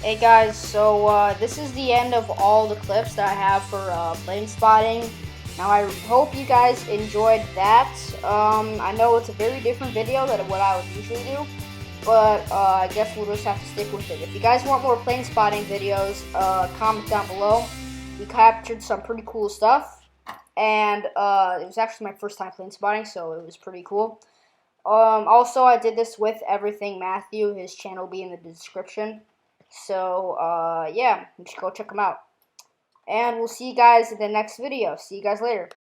Hey guys, so this is the end of all the clips that I have for Planespotting. Now I hope you guys enjoyed that. I know it's a very different video than what I would usually do, but I guess we'll just have to stick with it. If you guys want more Planespotting videos, comment down below. We captured some pretty cool stuff, and it was actually my first time Planespotting, so it was pretty cool. Also, I did this with Everything Matthew. His channel will be in the description. So, yeah, you should go check them out. And we'll see you guys in the next video. See you guys later.